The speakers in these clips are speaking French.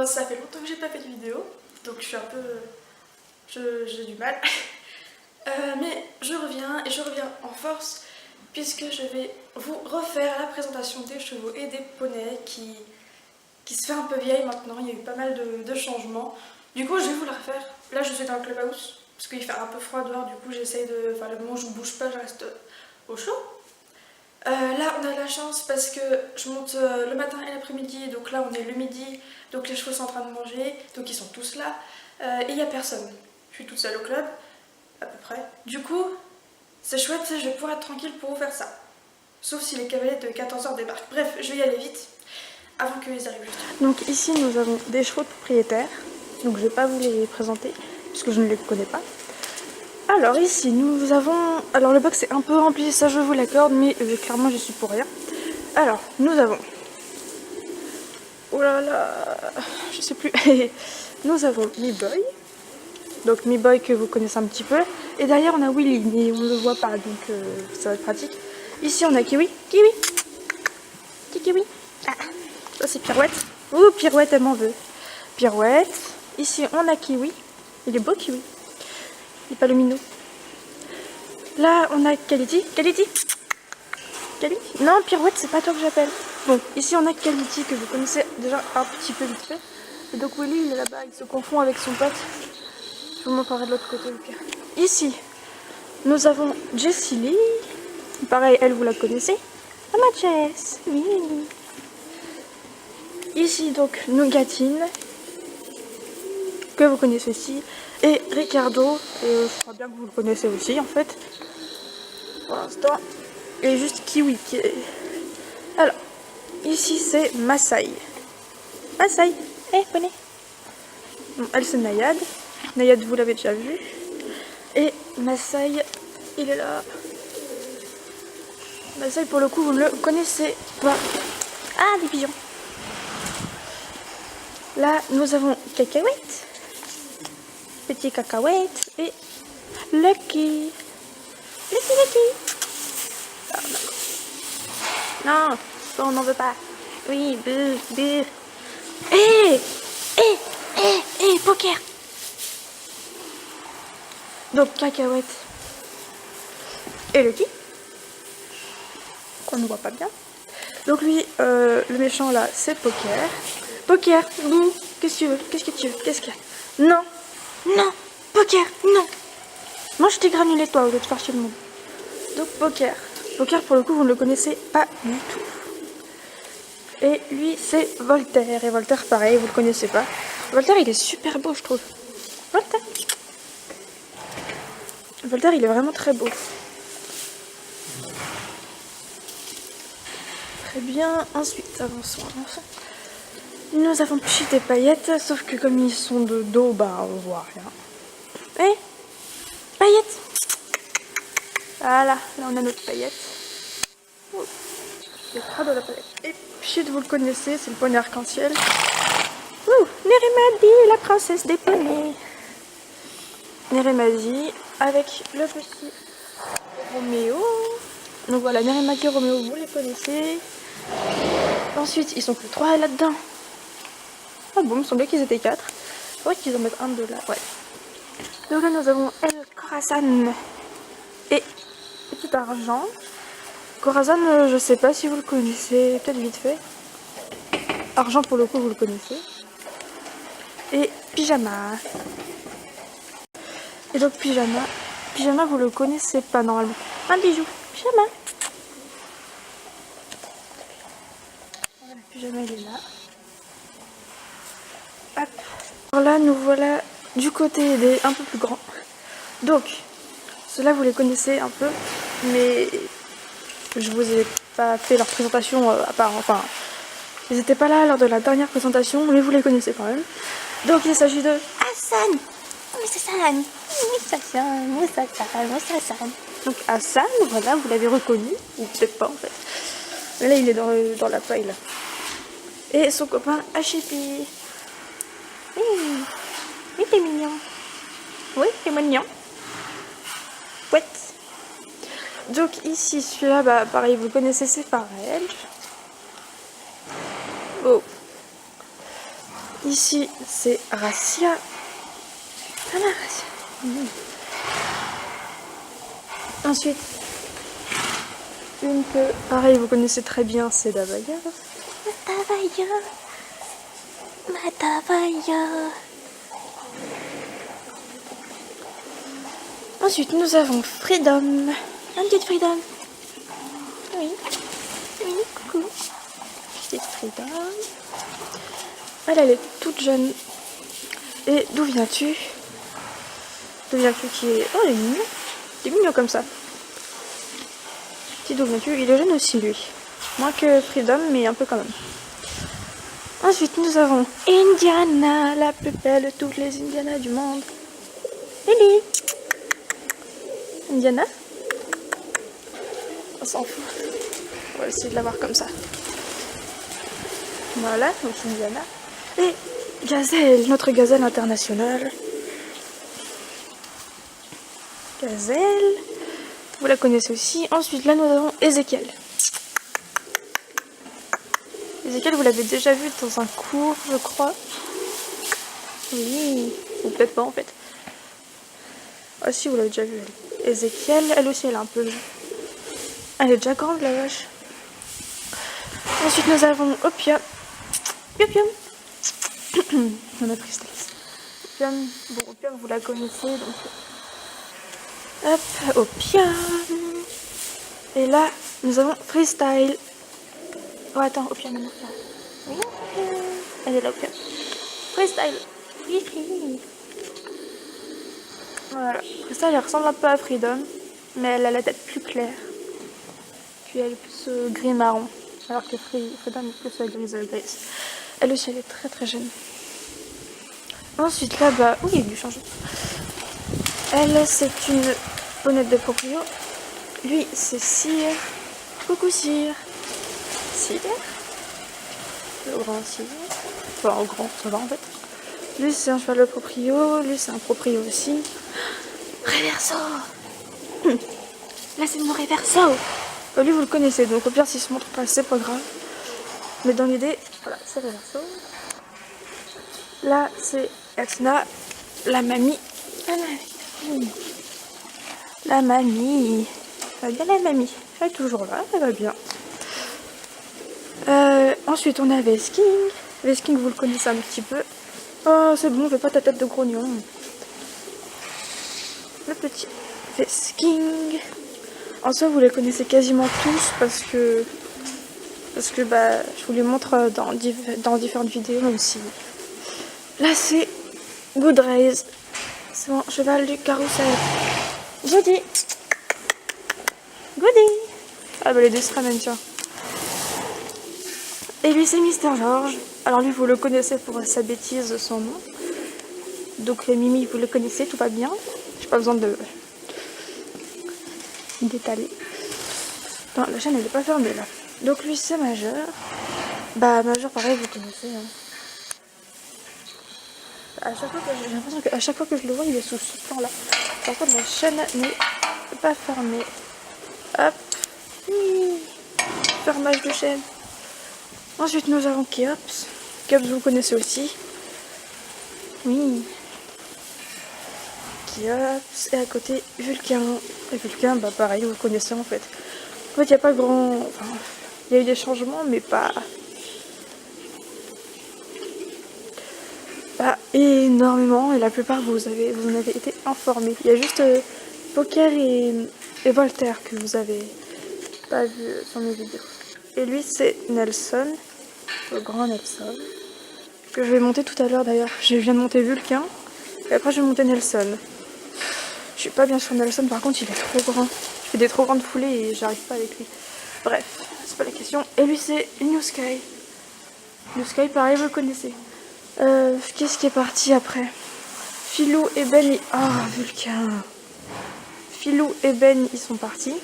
ça fait longtemps que j'ai pas fait de vidéo, donc je suis un peu... j'ai du mal. Mais je reviens et je reviens en force puisque je vais vous refaire la présentation des chevaux et des poneys qui se fait un peu vieille maintenant. Il y a eu pas mal de changements. Du coup, je vais vous la refaire. Là, je suis dans le clubhouse parce qu'il fait un peu froid dehors. Du coup, j'essaye de... Enfin, le moment où je ne bouge pas, je reste au chaud. Là, on a de la chance parce que je monte le matin et l'après-midi. Donc là, on est le midi. Donc les chevaux sont en train de manger. Donc ils sont tous là. Et il n'y a personne. Je suis toute seule au club, à peu près. Du coup, c'est chouette, je vais pouvoir être tranquille pour vous faire ça. Sauf si les cavaliers de 14h débarquent. Bref, je vais y aller vite avant qu'ils arrivent juste. Donc ici, nous avons des chevaux de propriétaires. Donc je ne vais pas vous les présenter puisque je ne les connais pas. Alors ici, nous avons... Alors le box est un peu rempli, ça je vous l'accorde, mais clairement je suis pour rien. Alors, nous avons... Oh là là... Je sais plus. Nous avons Mi-Boy. Donc Mi-Boy que vous connaissez un petit peu. Et derrière on a Willy, mais on ne le voit pas, donc ça va être pratique. Ici on a Kiwi. Kiwi. Petit Kiwi. Ah, ça c'est Pirouette. Ouh, Pirouette, elle m'en veut. Pirouette. Ici on a Kiwi. Il est beau Kiwi. Il est pas lumineux. Là on a Kaliti. Kaliti. Kaliti. Non, Pirouette, c'est pas toi que j'appelle. Bon, ici on a Kaliti que vous connaissez déjà un petit peu vite fait. Et donc Willy il est là-bas, il se confond avec son pote. Je vous montrerai de l'autre côté au pire. Ici, nous avons Jessie Lee. Pareil, elle, vous la connaissez. Ah, ma Jess. Oui. Ici, donc, Nougatine, que vous connaissez aussi. Et Ricardo, je crois bien que vous le connaissez aussi, en fait. Pour l'instant. Et juste Kiwi. Alors, ici, c'est Masai. Masai. Poney. Bon, elle, c'est Nayade. Nayade, vous l'avez déjà vu. Et Masai, il est là. Masai, pour le coup, vous ne le connaissez pas. Ah, des pigeons. Là, nous avons Cacahuète. Petit Cacahuète. Et Lucky. Lucky. Ah, non, on n'en veut pas. Oui, buh. Poker. Donc Cacahuète et Lucky, qu'on ne voit pas bien. Donc lui, le méchant là, c'est Poker. Poker, bouh, qu'est-ce que tu veux? Qu'est-ce qu'il y a? Non, Poker, non. Mange tes granulés toi au lieu de faire chier le monde. Donc Poker. Poker, pour le coup, vous ne le connaissez pas du tout. Et lui, c'est Voltaire. Et Voltaire, pareil, vous le connaissez pas. Voltaire, il est super beau, je trouve. Voltaire, il est vraiment très beau. Très bien. Ensuite, avançons. Nous avons Pchit et Paillette, sauf que comme ils sont de dos, bah on voit rien. Paillette. Voilà, là on a notre Paillette. Oh, il y a trop de la Paillette. Et Pchit, vous le connaissez, c'est le poney arc-en-ciel. Nérémadi, la princesse des poneys. Nérémadi avec le petit Roméo. Donc voilà, Nérémadi et Roméo, vous les connaissez. Ensuite, ils sont que 3 là-dedans. Ah bon, il me semblait qu'ils étaient 4. C'est vrai qu'ils en mettent un de là. Ouais. Donc là, nous avons El Corazon et Petit Argent. Corazon, je sais pas si vous le connaissez, peut-être vite fait. Argent, pour le coup, vous le connaissez. Et Pyjama. Et donc Pyjama, vous le connaissez pas normalement. Un bijou, Pyjama. Voilà, Pyjama, il est là. Hop. Alors là, nous voilà du côté des un peu plus grands. Donc, ceux-là, vous les connaissez un peu, mais je vous ai pas fait leur présentation à part, enfin, ils n'étaient pas là lors de la dernière présentation, mais vous les connaissez quand même. Donc, il s'agit de Hassan. Hassan. Donc Hassan, voilà, vous l'avez reconnu, ou peut-être pas en fait. Mais là, il est dans la paille là. Et son copain Hachipi. Oui, t'es mignon. Oui, t'es mignon. Ouais. Donc ici, celui-là, bah pareil, vous le connaissez, c'est Pharrell. Oh. Ici, c'est Rassia. Voilà, Rassia. Ensuite, une que, pareil, vous connaissez très bien, c'est Davaya. Davaya. Ensuite, nous avons Freedom. Un petit Freedom. Oui. Oui, coucou. Petite Freedom. Elle est toute jeune. Et d'où viens-tu? D'où viens-tu qui est... Oh, il est mignon. Il est mignon comme ça. D'où viens-tu? Il est jeune aussi, lui. Moins que Freedom, mais un peu quand même. Ensuite, nous avons Indiana, la plus belle de toutes les Indianas du monde. Lily. Indiana. On s'en fout. On va essayer de la voir comme ça. Voilà, donc Indiana. Et Gazelle, notre gazelle internationale. Gazelle. Vous la connaissez aussi. Ensuite, là, nous avons Ezekiel. Ezekiel, vous l'avez déjà vu dans un cours, je crois. Oui, ou peut-être pas en fait. Ah si, vous l'avez déjà vu. Ezekiel, elle aussi, elle est un peu... Elle est déjà grande, la vache. Ensuite, nous avons Opium. Opium. On a pris ça. Opium. Bon, Opium, vous la connaissez, donc... Hop, Opium. Et là, nous avons Freestyle. Oh, attends, Opium, elle est là. Oui, elle est là, Opium. Freestyle. Voilà. Freestyle, elle ressemble un peu à Freedom, mais elle a la tête plus claire. Puis elle est plus gris-marron, alors que Freedom est plus grise. Elle aussi, elle est très très jeune. Ensuite, là-bas, oui, il y a du changement. Elle, c'est une honnête de proprio. Lui, c'est Cyr. Coucou Cyr. Cyr. Le grand Cyr. Enfin, en grand, ça va en fait. Lui, c'est un cheval de proprio. Lui, c'est un proprio aussi. Reverso. Là, c'est mon Reverso. Lui, vous le connaissez, donc au pire, s'il se montre pas, c'est pas grave. Mais dans l'idée, voilà, c'est Reverso. Là, c'est Etna, la mamie. La mamie. Ça va bien, la mamie. Elle est toujours là, elle va bien. Ensuite, on a Vesking. Vesking, vous le connaissez un petit peu. Oh, c'est bon, fais pas ta tête de grognon. Le petit Vesking. En soi, vous les connaissez quasiment tous parce que bah, je vous les montre dans différentes vidéos, même si... Là, c'est Goodraise. C'est mon cheval du carrousel. Goody. Goody. Ah bah les deux se ramènent, tiens. Et lui, c'est Mister George. Alors lui, vous le connaissez pour sa bêtise de son nom. Donc les Mimi, vous le connaissez, tout va bien. J'ai pas besoin de d'étaler. Non, la chaîne, elle n'est pas fermée, là. Donc lui, c'est Majeur. Bah, Majeur, pareil, vous connaissez. Hein. J'ai l'impression qu'à chaque fois que je le vois, il est sous ce plan-là. Par contre, la chaîne n'est pas fermée. Hop. Fermage de chaîne. Ensuite, nous avons Keops. Keops, vous connaissez aussi. Oui. Keops. Et à côté, Vulcain. Et Vulcain, bah pareil, vous connaissez en fait. En fait, il n'y a pas grand... Enfin, il y a eu des changements, mais pas énormément. Et la plupart, vous en avez été informés. Il y a juste Poker et Voltaire que vous avez pas vu sur mes vidéos. Et lui, c'est Nelson. Le grand Nelson. Que je vais monter tout à l'heure d'ailleurs. Je viens de monter Vulcain. Et après, je vais monter Nelson. Je suis pas bien sur Nelson, par contre, il est trop grand. Je fais des trop grandes foulées et j'arrive pas avec lui. Bref, c'est pas la question. Et lui, c'est New Sky. New Sky, pareil, vous le connaissez. Qu'est-ce qui est parti après? Philou et Ben. Ah, Vulcain. Philou et Ben, ils sont partis.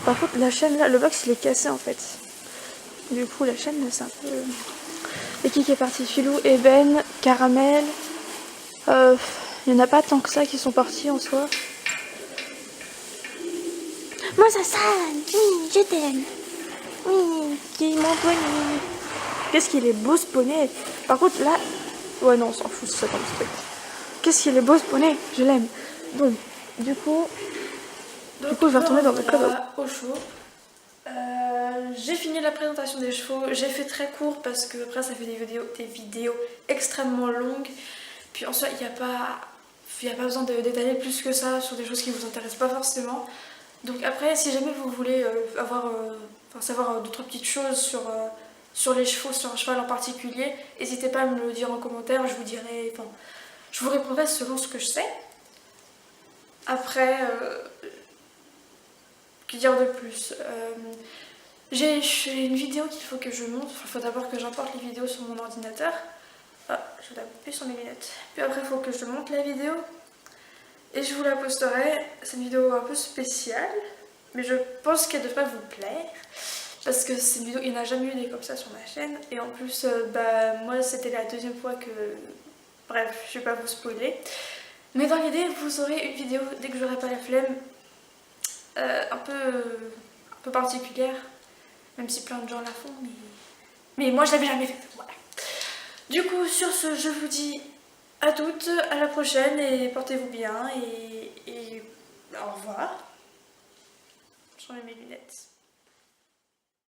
Par contre, la chaîne là, le box il est cassé en fait. Du coup, la chaîne c'est un peu. Et qui est parti? Philou et Ben, Caramel. Il n'y en a pas tant que ça qui sont partis en soi. Moi, ça, oui, je t'aime. Oui, qui m'ont donné. Qu'est-ce qu'il est beau ce poney. Par contre là... Ouais non, on s'en fout, c'est ça comme ce truc. Qu'est-ce qu'il est beau ce poney. Je l'aime. Bon, du coup, je vais retourner dans le cadeau. Au show. J'ai fini la présentation des chevaux. J'ai fait très court parce que après ça fait des vidéos extrêmement longues. Puis en soi, il n'y a pas besoin de détailler plus que ça sur des choses qui vous intéressent pas forcément. Donc après, si jamais vous voulez savoir d'autres petites choses sur les chevaux, sur un cheval en particulier, n'hésitez pas à me le dire en commentaire, je vous répondrai selon ce que je sais. Après, que dire de plus j'ai une vidéo qu'il faut que je monte, il faut d'abord que j'importe les vidéos sur mon ordinateur. Ah, je vais appuyer sur mes lunettes. Puis après, il faut que je monte la vidéo. Et je vous la posterai. C'est une vidéo un peu spéciale. Mais je pense qu'elle devrait vous plaire. Parce que c'est une vidéo, il n'y en a jamais eu des comme ça sur ma chaîne. Et en plus, moi, c'était la deuxième fois que... Bref, je vais pas vous spoiler. Mais dans l'idée, vous aurez une vidéo, dès que j'aurai pas la flemme, un peu particulière. Même si plein de gens la font, mais moi je l'avais jamais fait. Voilà. Du coup, sur ce, je vous dis à toutes, à la prochaine et portez-vous bien et au revoir. Je remets mes lunettes.